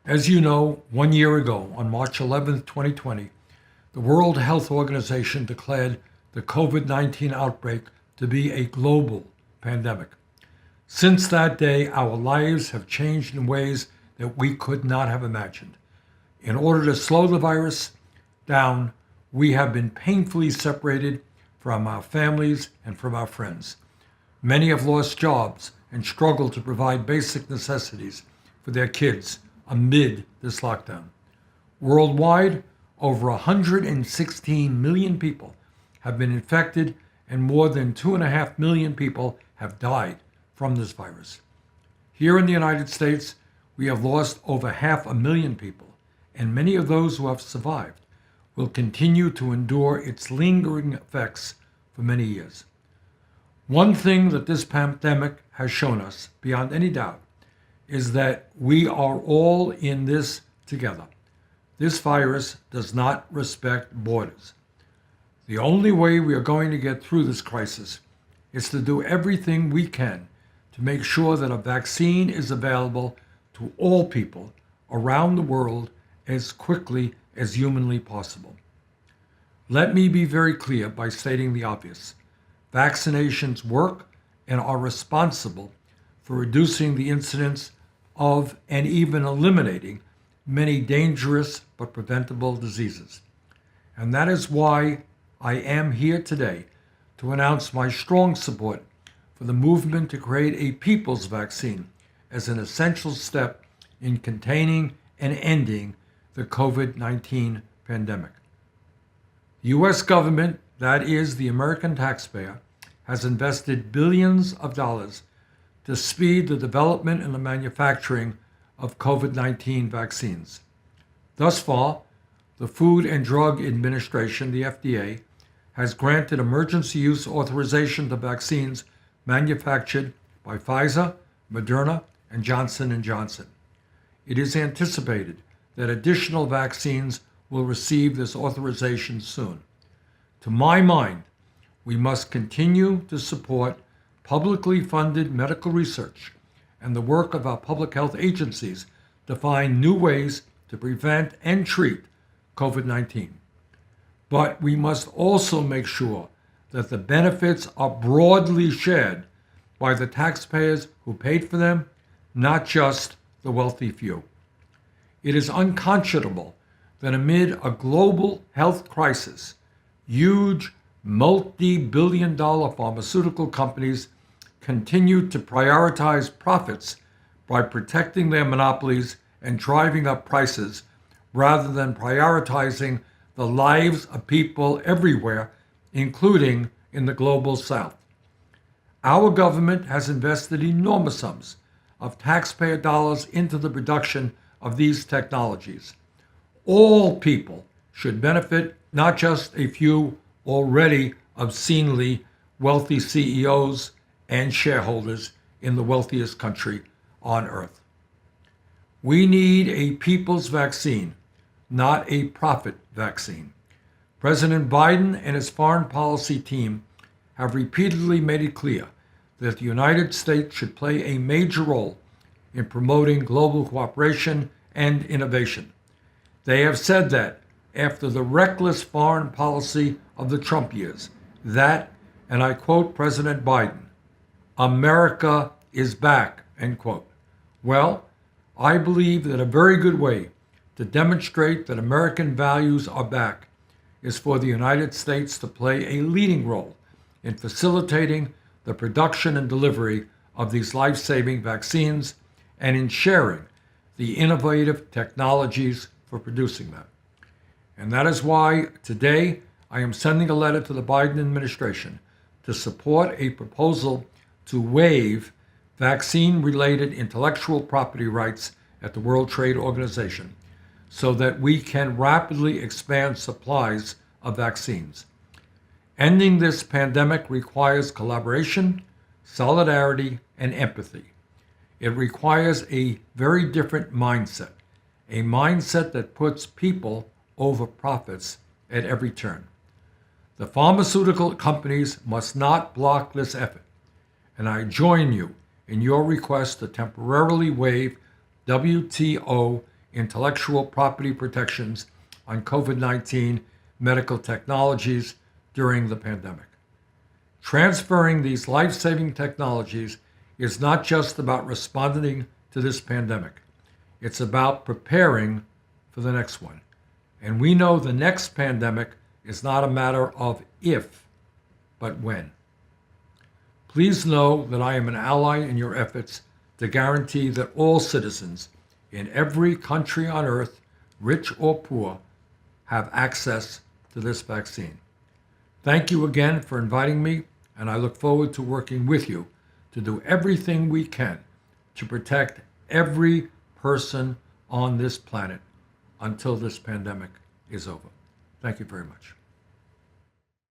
As you know, 1 year ago, on March 11th, 2020, the World Health Organization declared the COVID-19 outbreak to be a global pandemic. Since that day, our lives have changed in ways that we could not have imagined. In order to slow the virus down, we have been painfully separated from our families and from our friends. Many have lost jobs and struggle to provide basic necessities for their kids amid this lockdown. Worldwide, over 116 million people have been infected and more than 2.5 million people have died from this virus. Here in the United States, we have lost over 500,000 people, and many of those who have survived will continue to endure its lingering effects for many years. One thing that this pandemic has shown us, beyond any doubt, is that we are all in this together. This virus does not respect borders. The only way we are going to get through this crisis is to do everything we can to make sure that a vaccine is available to all people around the world as quickly as humanly possible. Let me be very clear by stating the obvious. Vaccinations work and are responsible for reducing the incidence of and even eliminating many dangerous but preventable diseases. And that is why I am here today to announce my strong support for the movement to create a people's vaccine as an essential step in containing and ending the COVID-19 pandemic. The U.S. government, that is the American taxpayer, has invested billions of dollars to speed the development and the manufacturing of COVID-19 vaccines. Thus far, the Food and Drug Administration, the FDA, has granted emergency use authorization to vaccines manufactured by Pfizer, Moderna, and Johnson & Johnson. It is anticipated that additional vaccines will receive this authorization soon. To my mind, we must continue to support publicly funded medical research and the work of our public health agencies to find new ways to prevent and treat COVID-19. But we must also make sure that the benefits are broadly shared by the taxpayers who paid for them, not just the wealthy few. It is unconscionable that amid a global health crisis, huge multi-billion-dollar pharmaceutical companies continue to prioritize profits by protecting their monopolies and driving up prices rather than prioritizing the lives of people everywhere, including in the global south. Our government has invested enormous sums of taxpayer dollars into the production of these technologies. All people should benefit, not just a few already obscenely wealthy CEOs and shareholders in the wealthiest country on earth. We need a people's vaccine, not a profit vaccine. President Biden and his foreign policy team have repeatedly made it clear that the United States should play a major role in promoting global cooperation and innovation. They have said that after the reckless foreign policy of the Trump years, that, and I quote President Biden, "America is back," end quote. Well, I believe that a very good way to demonstrate that American values are back is for the United States to play a leading role in facilitating the production and delivery of these life-saving vaccines and in sharing the innovative technologies for producing them. And that is why today I am sending a letter to the Biden administration to support a proposal to waive vaccine-related intellectual property rights at the World Trade Organization so that we can rapidly expand supplies of vaccines. Ending this pandemic requires collaboration, solidarity, and empathy. It requires a very different mindset, a mindset that puts people over profits at every turn. The pharmaceutical companies must not block this effort, and I join you in your request to temporarily waive WTO intellectual property protections on COVID-19 medical technologies during the pandemic. Transferring these life-saving technologies is not just about responding to this pandemic. It's about preparing for the next one. And we know the next pandemic is not a matter of if, but when. Please know that I am an ally in your efforts to guarantee that all citizens in every country on earth, rich or poor, have access to this vaccine. Thank you again for inviting me, and I look forward to working with you to do everything we can to protect every person on this planet until this pandemic is over. Thank you very much.